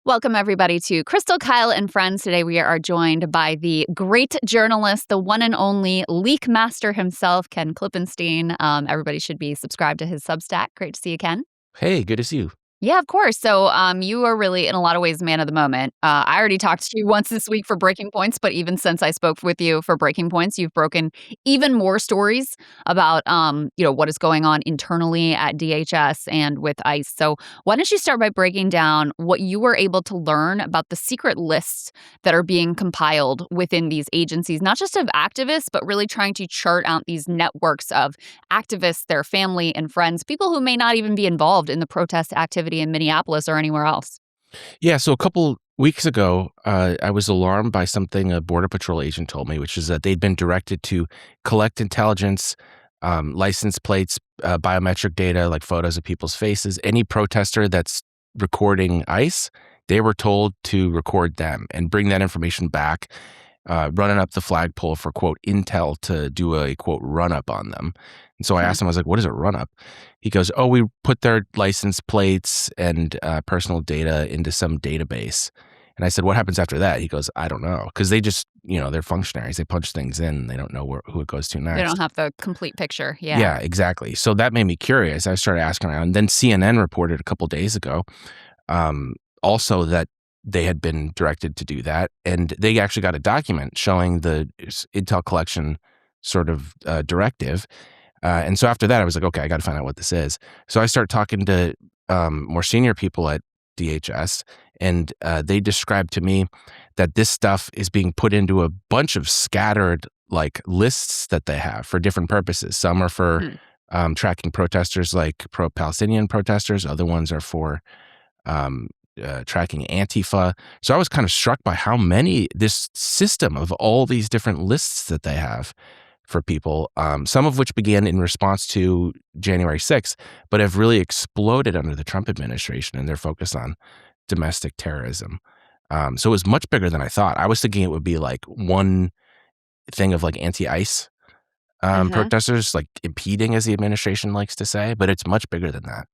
Welcome, everybody, to Crystal, Kyle, and Friends. Today, we are joined by the great journalist, the one and only leak master himself, Ken Klippenstein. Everybody should be subscribed to his Substack. Great to see you, Ken. Hey, good to see you. Yeah, of course. So you are really, in a lot of ways, man of the moment. I already talked to you once this week for Breaking Points, but even since I spoke with you for Breaking Points, you've broken even more stories about, what is going on internally at DHS and with ICE. So why don't you start by breaking down what you were able to learn about the secret lists that are being compiled within these agencies, not just of activists, but really trying to chart out these networks of activists, their family and friends, people who may not even be involved in the protest activity in Minneapolis or anywhere else. Yeah, so a couple weeks ago, I was alarmed by something a Border Patrol agent told me, which is that they'd been directed to collect intelligence, license plates, biometric data, like photos of people's faces. Any protester that's recording ICE, they were told to record them and bring that information back, running up the flagpole for, quote, intel to do a, quote, run-up on them. And so I asked him, I was like, what is a run-up? He goes, oh, we put their license plates and personal data into some database. And I said, what happens after that? He goes, I don't know. Because they just, they're functionaries. They punch things in. They don't know who it goes to next. They don't have the complete picture. Yeah. Yeah, exactly. So that made me curious. I started asking around. And then CNN reported a couple days ago also that they had been directed to do that. And they actually got a document showing the intel collection sort of directive. And so after that, I was like, okay, I got to find out what this is. So I started talking to more senior people at DHS, and they described to me that this stuff is being put into a bunch of scattered like lists that they have for different purposes. Some are for tracking protesters, like pro-Palestinian protesters. Other ones are for tracking Antifa. So I was kind of struck by how many, this system of all these different lists that they have for people, some of which began in response to January 6th, but have really exploded under the Trump administration and their focus on domestic terrorism. So it was much bigger than I thought. I was thinking it would be like one thing of like anti-ICE protesters, like impeding, as the administration likes to say, but it's much bigger than that.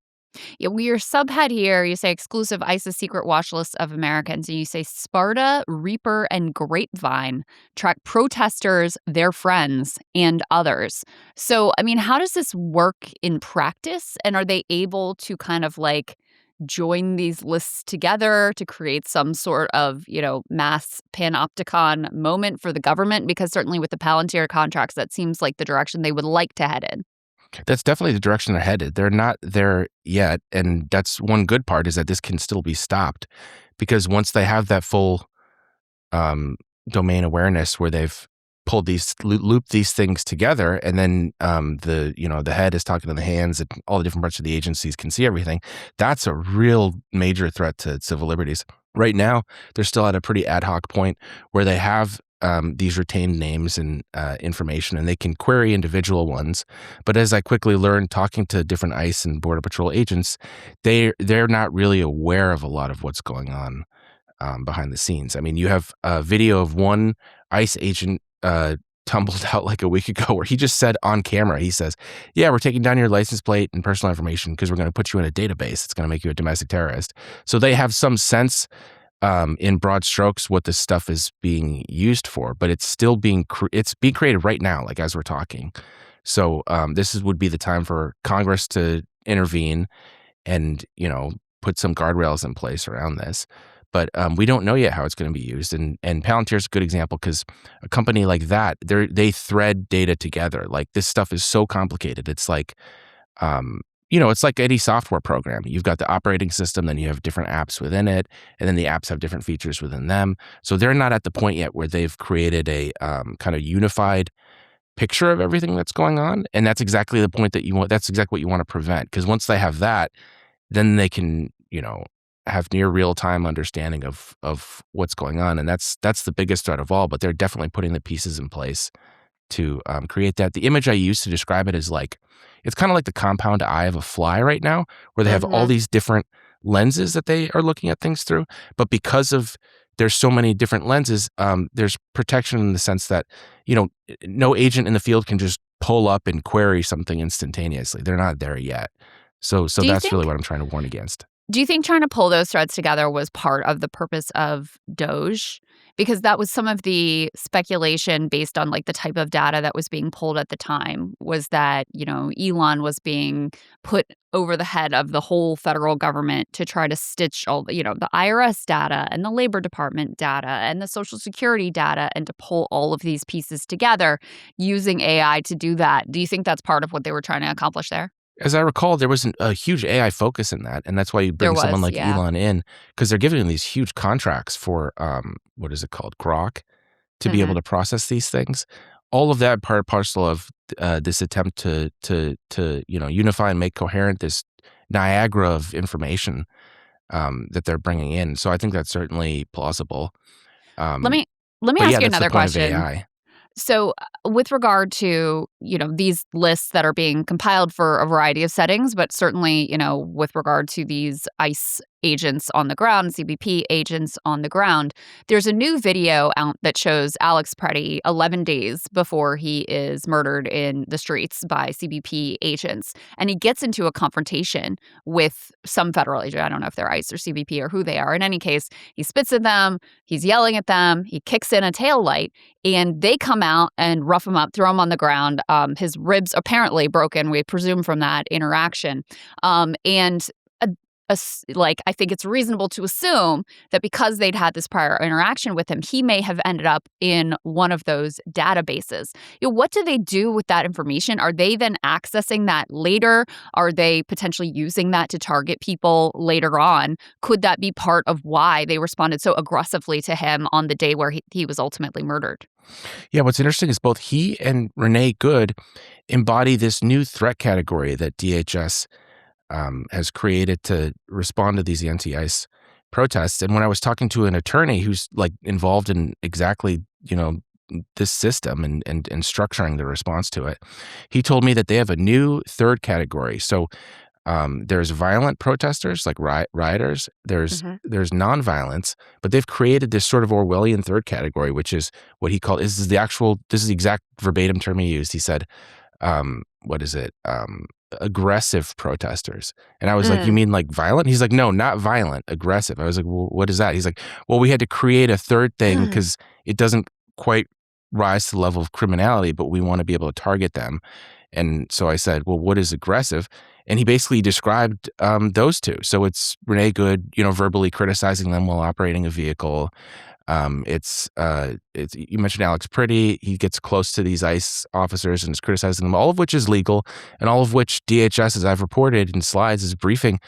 Yeah, well, your subhead here, you say exclusive ISIS secret watch list of Americans, and you say Sparta, Reaper, and Grapevine track protesters, their friends, and others. So, I mean, how does this work in practice? And are they able to kind of like join these lists together to create some sort of, mass panopticon moment for the government? Because certainly with the Palantir contracts, that seems like the direction they would like to head in. That's definitely the direction they're headed. They're not there yet. And that's one good part, is that this can still be stopped, because once they have that full domain awareness where they've pulled these, looped these things together, and then the head is talking to the hands, and all the different parts of the agencies can see everything, that's a real major threat to civil liberties. Right now, they're still at a pretty ad hoc point where they have these retained names and information, and they can query individual ones. But as I quickly learned talking to different ICE and Border Patrol agents, they're not really aware of a lot of what's going on behind the scenes. I mean, you have a video of one ICE agent tumbled out like a week ago where he just said on camera, he says, yeah, we're taking down your license plate and personal information because we're going to put you in a database. It's going to make you a domestic terrorist. So they have some sense in broad strokes what this stuff is being used for, but it's still being created right now, like as we're talking. So this would be the time for Congress to intervene and put some guardrails in place around this. But we don't know yet how it's going to be used. And Palantir is a good example, because a company like that, they thread data together. Like, this stuff is so complicated. It's like it's like any software program. You've got the operating system, then you have different apps within it, and then the apps have different features within them. So they're not at the point yet where they've created a kind of unified picture of everything that's going on. And that's exactly the point that you want. That's exactly what you want to prevent. Because once they have that, then they can, have near real time understanding of what's going on. And that's the biggest threat of all. But they're definitely putting the pieces in place to create that. The image I use to describe it is like, it's kind of like the compound eye of a fly right now, where they have all these different lenses that they are looking at things through. But because of there's so many different lenses, there's protection in the sense that, no agent in the field can just pull up and query something instantaneously. They're not there yet. So that's really what I'm trying to warn against. Do you think trying to pull those threads together was part of the purpose of Doge? Because that was some of the speculation based on, like, the type of data that was being pulled at the time, was that, Elon was being put over the head of the whole federal government to try to stitch all the IRS data and the Labor Department data and the Social Security data, and to pull all of these pieces together using AI to do that. Do you think that's part of what they were trying to accomplish there? As I recall, there was a huge AI focus in that, and that's why you There bring someone was, like yeah. Elon in, because 'cause they're giving him these huge contracts for, what is it called? Grok, to be able Mhm. to process these things. All of that part parcel of, this attempt to unify and make coherent this Niagara of information, that they're bringing in. So I think that's certainly plausible. Let Um, me let me but ask yeah, you that's the another point of question. AI. So, with regard to, these lists that are being compiled for a variety of settings, but certainly, with regard to these ICE agents on the ground, CBP agents on the ground, there's a new video out that shows Alex Preddy 11 days before he is murdered in the streets by CBP agents. And he gets into a confrontation with some federal agent. I don't know if they're ICE or CBP or who they are. In any case, he spits at them, he's yelling at them, he kicks in a tail light, and they come out and rough him up, throw him on the ground. His ribs apparently broken, we presume, from that interaction. And like, I think it's reasonable to assume that because they'd had this prior interaction with him, he may have ended up in one of those databases. What do they do with that information? Are they then accessing that later? Are they potentially using that to target people later on? Could that be part of why they responded so aggressively to him on the day where he was ultimately murdered? Yeah, what's interesting is both he and Renee Good embody this new threat category that DHS has created to respond to these anti-ICE protests. And when I was talking to an attorney who's like involved in exactly, this system and structuring the response to it, he told me that they have a new third category. So there's violent protesters, like rioters. Mhm. There's nonviolence, but they've created this sort of Orwellian third category, which is what he called. This is the exact verbatim term he used. He said, what is it? Aggressive protesters. And I was like, you Mm. mean like violent? He's like, no, not violent, aggressive. I was like, well, what is that? He's like, well, we had to create a third thing because it doesn't quite rise to the level of criminality, but we want to be able to target them. And so I said, well, what is aggressive? And he basically described those two. So it's Renee Good, verbally criticizing them while operating a vehicle. It's you mentioned Alex Pretty. He gets close to these ICE officers and is criticizing them, all of which is legal, and all of which DHS, as I've reported in slides, is briefing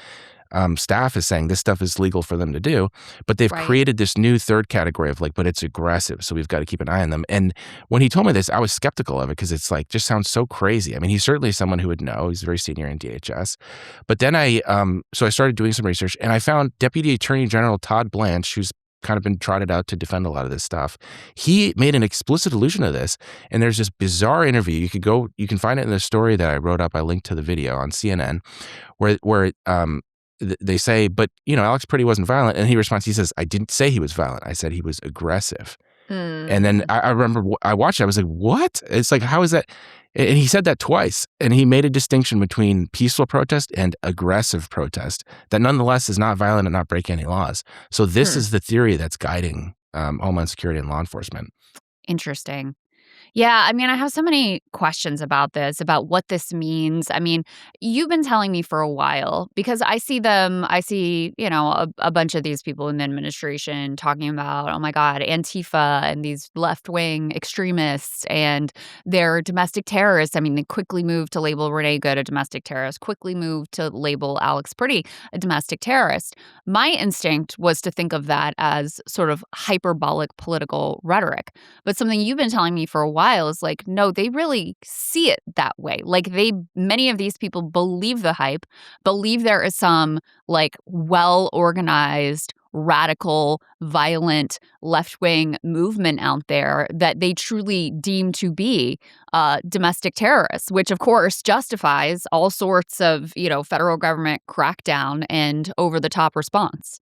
staff is saying this stuff is legal for them to do. But they've Right. created this new third category of like, but it's aggressive, so we've got to keep an eye on them. And when he told me this, I was skeptical of it because it's like just sounds so crazy. I mean, he's certainly someone who would know. He's very senior in DHS. But then so I started doing some research and I found Deputy Attorney General Todd Blanche, who's kind of been trotted out to defend a lot of this stuff. He made an explicit allusion to this, and there's this bizarre interview. You can find it in the story that I wrote up. I linked to the video on CNN, where they say, but Alex Pretty wasn't violent, and he responds. He says, "I didn't say he was violent. I said he was aggressive." And then Mm. I remember I watched it. I was like, "What?" It's like, how is that? And he said that twice, and he made a distinction between peaceful protest and aggressive protest that nonetheless is not violent and not breaking any laws. So this Hmm. is the theory that's guiding Homeland Security and law enforcement. Interesting. Yeah, I mean, I have so many questions about this, about what this means. I mean, you've been telling me for a while because I see, a bunch of these people in the administration talking about, oh my God, Antifa and these left wing extremists and they're domestic terrorists. I mean, they quickly moved to label Renee Good a domestic terrorist, quickly moved to label Alex Pretty a domestic terrorist. My instinct was to think of that as sort of hyperbolic political rhetoric. But something you've been telling me for a while is like, no, they really see it that way. Like many of these people believe the hype, believe there is some like well organized, radical, violent left wing movement out there that they truly deem to be domestic terrorists, which of course justifies all sorts of, federal government crackdown and over the top response.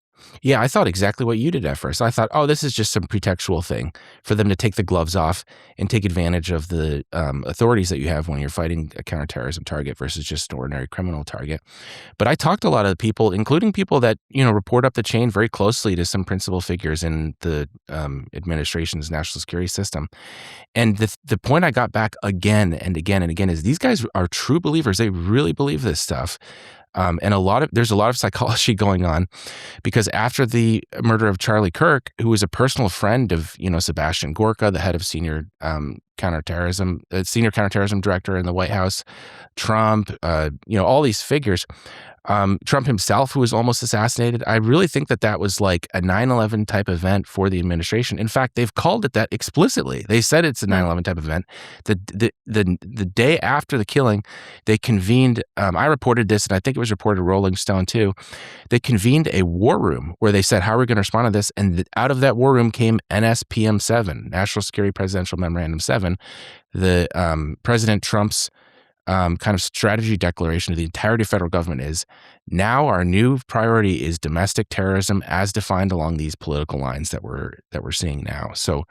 Yeah, I thought exactly what you did at first. I thought, oh, this is just some pretextual thing for them to take the gloves off and take advantage of the authorities that you have when you're fighting a counterterrorism target versus just an ordinary criminal target. But I talked to a lot of people, including people that report up the chain very closely to some principal figures in the administration's national security system. And the point I got back again and again and again is these guys are true believers. They really believe this stuff. And there's a lot of psychology going on because after the murder of Charlie Kirk, who was a personal friend of, Sebastian Gorka, the head of senior counterterrorism director in the White House, Trump, all these figures, Trump himself, who was almost assassinated. I really think that was like a 9/11 type event for the administration. In fact, they've called it that explicitly. They said it's a 9/11 type event. The day after the killing, they convened. I reported this, and I think it was reported Rolling Stone too. They convened a war room where they said, "How are we going to respond to this?" And out of that war room came NSPM 7, National Security Presidential Memorandum 7, the President Trump's kind of strategy declaration of the entirety of federal government is now our new priority is domestic terrorism as defined along these political lines that we're seeing now. So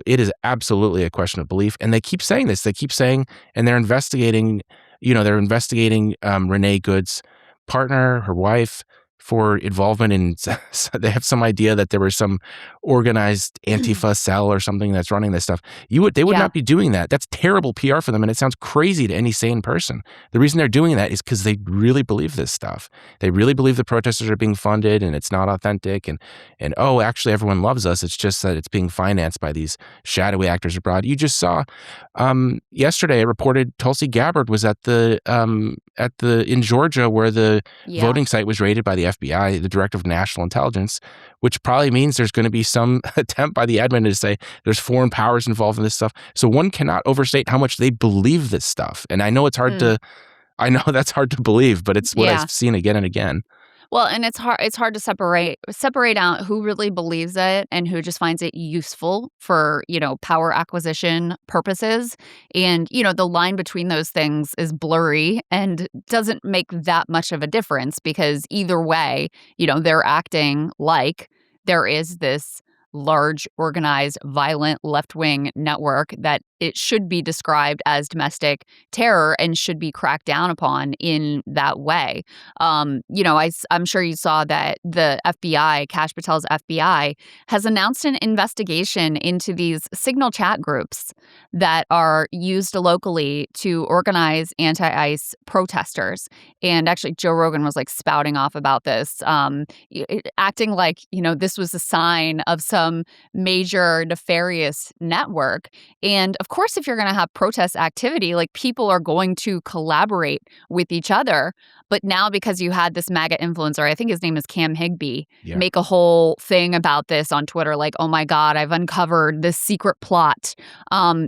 it is absolutely a question of belief, and they keep saying this. They keep saying, and they're investigating. Renee Good's partner, her wife, for involvement in. They have some idea that there was some organized Antifa cell or something that's running this stuff. They would Yeah. not be doing that. That's terrible PR for them, and it sounds crazy to any sane person. The reason they're doing that is because they really believe this stuff. They really believe the protesters are being funded and it's not authentic, and oh, actually everyone loves us. It's just that it's being financed by these shadowy actors abroad. You just saw yesterday, it reported Tulsi Gabbard was at the in Georgia where the Yeah. voting site was raided by the FBI, the Director of National Intelligence, which probably means there's going to be some attempt by the admin to say there's foreign powers involved in this stuff. So one cannot overstate how much they believe this stuff. And I know it's hard I know that's hard to believe, but it's what Yeah. I've seen again and again. Well, and it's hard to separate out who really believes it and who just finds it useful for, power acquisition purposes. And, the line between those things is blurry and doesn't make that much of a difference because either way, they're acting like there is this large, organized, violent left-wing network that it should be described as domestic terror and should be cracked down upon in that way. I'm sure you saw that the FBI, Kash Patel's FBI, has announced an investigation into these signal chat groups that are used locally to organize anti-ICE protesters. And actually, Joe Rogan was like spouting off about this, acting like, this was a sign of some major nefarious network. And of course, if you're going to have protest activity, like people are going to collaborate with each other. But now because you had this MAGA influencer, I think his name is Cam Higbee, make a whole thing about this on Twitter, like, oh my God, I've uncovered this secret plot.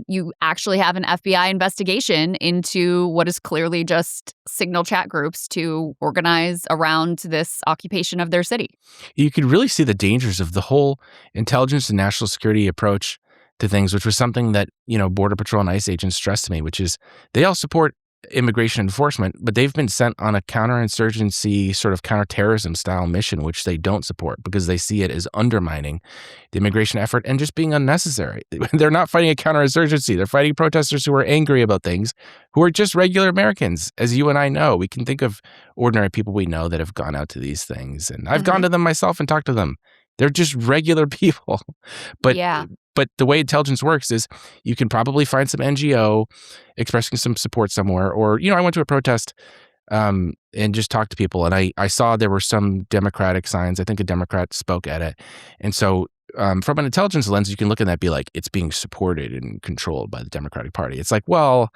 You actually have an FBI investigation into what is clearly just signal chat groups to organize around this occupation of their city. You could really see the dangers of the whole intelligence and national security approach to things, which was something that, Border Patrol and ICE agents stressed to me, which is they all support immigration enforcement, but they've been sent on a counterinsurgency sort of counterterrorism style mission, which they don't support because they see it as undermining the immigration effort and just being unnecessary. They're not fighting a counterinsurgency. They're fighting protesters who are angry about things, who are just regular Americans, as you and I know. We can think of ordinary people we know that have gone out to these things, and I've gone to them myself and talked to them. They're just regular people. But the way intelligence works is you can probably find some NGO expressing some support somewhere. Or, I went to a protest and just talked to people, and I saw there were some Democratic signs. I think a Democrat spoke at it. And so from an intelligence lens, you can look at that and be like, it's being supported and controlled by the Democratic Party. It's like, well,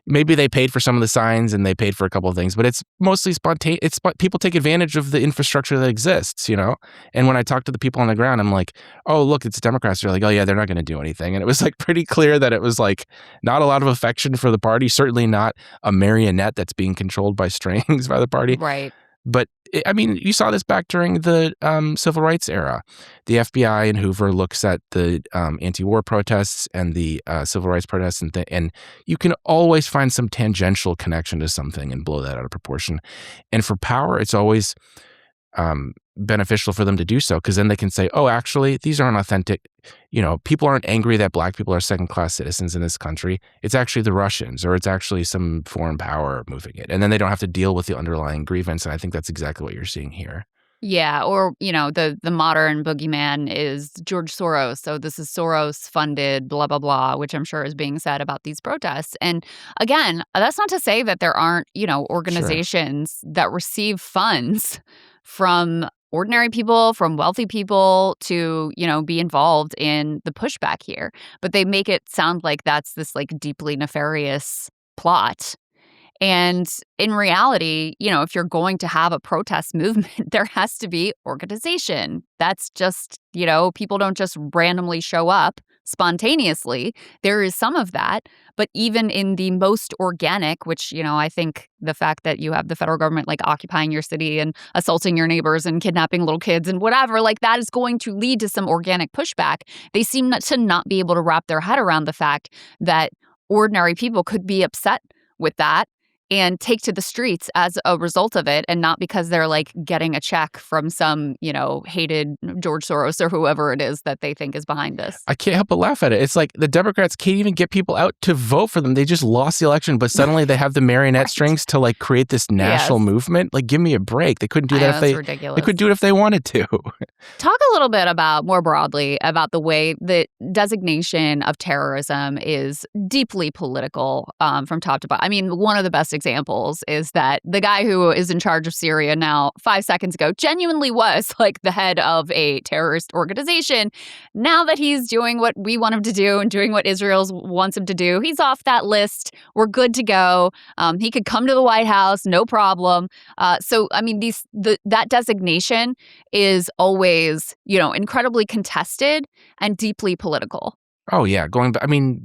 maybe they paid for some of the signs and they paid for a couple of things, but it's mostly spontaneous. People take advantage of the infrastructure that exists, And when I talk to the people on the ground, I'm like, oh, look, it's Democrats. They're like, oh yeah, they're not going to do anything. And it was like pretty clear that it was like not a lot of affection for the party, certainly not a marionette that's being controlled by strings by the party. Right. But you saw this back during the civil rights era. The FBI and Hoover looks at the anti-war protests and the civil rights protests, and you can always find some tangential connection to something and blow that out of proportion. And for power, it's always beneficial for them to do so, because then they can say, oh, actually, these aren't authentic. People aren't angry that black people are second-class citizens in this country. It's actually the Russians, or it's actually some foreign power moving it. And then they don't have to deal with the underlying grievance. And I think that's exactly what you're seeing here. Yeah, or, the modern boogeyman is George Soros. So this is Soros funded, blah, blah, blah, which I'm sure is being said about these protests. And again, that's not to say that there aren't, Sure. organizations that receive funds from ordinary people, from wealthy people to, be involved in the pushback here. But they make it sound like that's this like deeply nefarious plot. And in reality, if you're going to have a protest movement, there has to be organization. That's just, people don't just randomly show up spontaneously. There is some of that. But even in the most organic, which, I think the fact that you have the federal government like occupying your city and assaulting your neighbors and kidnapping little kids and whatever, like that is going to lead to some organic pushback. They seem to not be able to wrap their head around the fact that ordinary people could be upset with that and take to the streets as a result of it, and not because they're like getting a check from some, hated George Soros or whoever it is that they think is behind this. I can't help but laugh at it. It's like the Democrats can't even get people out to vote for them. They just lost the election, but suddenly they have the marionette Right. strings to like create this national movement. Like, give me a break. They couldn't do that It's ridiculous. They could do it if they wanted to. Talk a little bit about, more broadly, about the way the designation of terrorism is deeply political from top to bottom. I mean, one of the best examples is that the guy who is in charge of Syria now 5 seconds ago genuinely was like the head of a terrorist organization. Now that he's doing what we want him to do and doing what Israel wants him to do, he's off that list. We're good to go. He could come to the White House, no problem. So, I mean, that designation is always, incredibly contested and deeply political. Oh, yeah. Going back, I mean,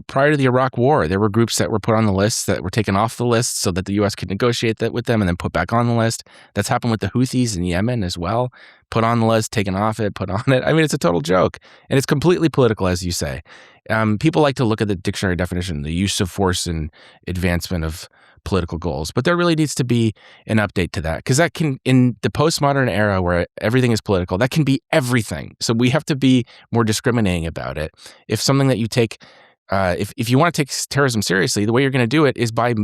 prior to the Iraq War, there were groups that were put on the list that were taken off the list so that the U.S. could negotiate that with them and then put back on the list. That's happened with the Houthis in Yemen as well. Put on the list, taken off it, put on it. I mean, it's a total joke. And it's completely political, as you say. People like to look at the dictionary definition, the use of force and advancement of political goals. But there really needs to be an update to that, because that can, in the postmodern era where everything is political, that can be everything. So we have to be more discriminating about it. If something that you take, if you want to take terrorism seriously, the way you're going to do it is by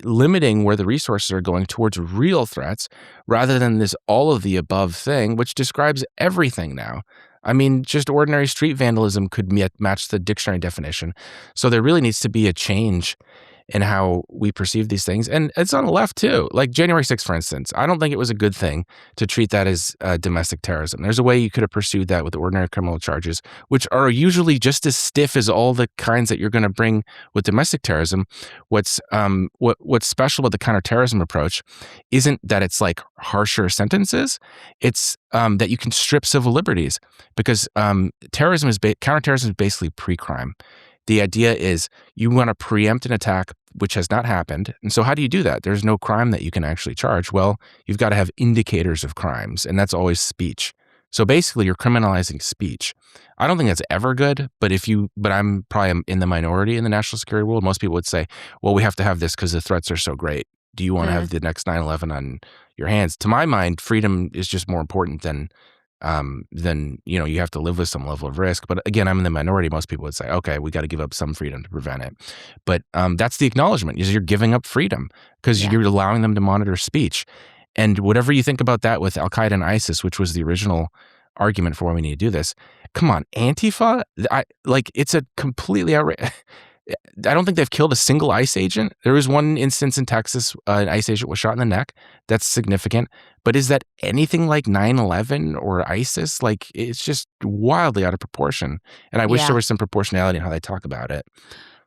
limiting where the resources are going towards real threats rather than this all of the above thing, which describes everything now. I mean, just ordinary street vandalism could match the dictionary definition. So there really needs to be a change in how we perceive these things. And it's on the left too. Like January 6th, for instance, I don't think it was a good thing to treat that as domestic terrorism. There's a way you could have pursued that with ordinary criminal charges, which are usually just as stiff as all the kinds that you're going to bring with domestic terrorism. What's special about the counterterrorism approach isn't that it's like harsher sentences. It's that you can strip civil liberties, because counterterrorism is basically pre-crime. The idea is you want to preempt an attack which has not happened. And so how do you do that? There's no crime that you can actually charge. Well, you've got to have indicators of crimes, and that's always speech. So basically you're criminalizing speech. I don't think that's ever good, but I'm probably in the minority in the national security world. Most people would say, well, we have to have this because the threats are so great. Do you want to have the next 9/11 on your hands? To my mind, freedom is just more important than you have to live with some level of risk. But again, I'm in the minority. Most people would say, okay, we got to give up some freedom to prevent it. But that's the acknowledgement, is you're giving up freedom because you're allowing them to monitor speech. And whatever you think about that with Al-Qaeda and ISIS, which was the original argument for why we need to do this, come on, Antifa? It's a completely outrageous. I don't think they've killed a single ICE agent. There was one instance in Texas, an ICE agent was shot in the neck. That's significant. But is that anything like 9/11 or ISIS? Like, it's just wildly out of proportion. And I wish there was some proportionality in how they talk about it.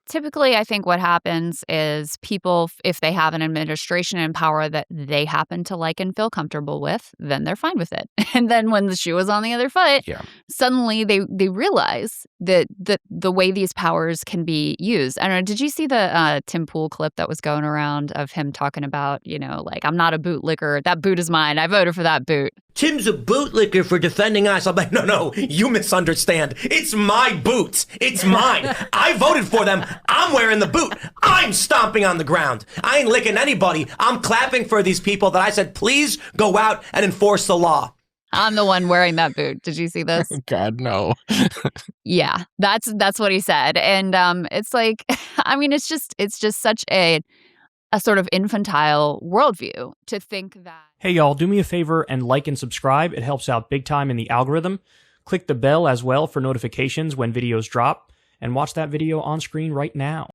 Typically, I think what happens is people, if they have an administration in power that they happen to like and feel comfortable with, then they're fine with it. And then when the shoe is on the other foot, suddenly they realize that the way these powers can be used. I don't know, did you see the Tim Pool clip that was going around of him talking about, I'm not a bootlicker. That boot is mine. I voted for that boot. Tim's a bootlicker for defending us. I'm like, no, you misunderstand. It's my boots. It's mine. I voted for them. I'm wearing the boot. I'm stomping on the ground. I ain't licking anybody. I'm clapping for these people that I said, please go out and enforce the law. I'm the one wearing that boot. Did you see this? God, no. Yeah, that's what he said. And it's like, I mean, it's just such a sort of infantile worldview to think that. Hey, y'all, do me a favor and like and subscribe. It helps out big time in the algorithm. Click the bell as well for notifications when videos drop, and watch that video on screen right now.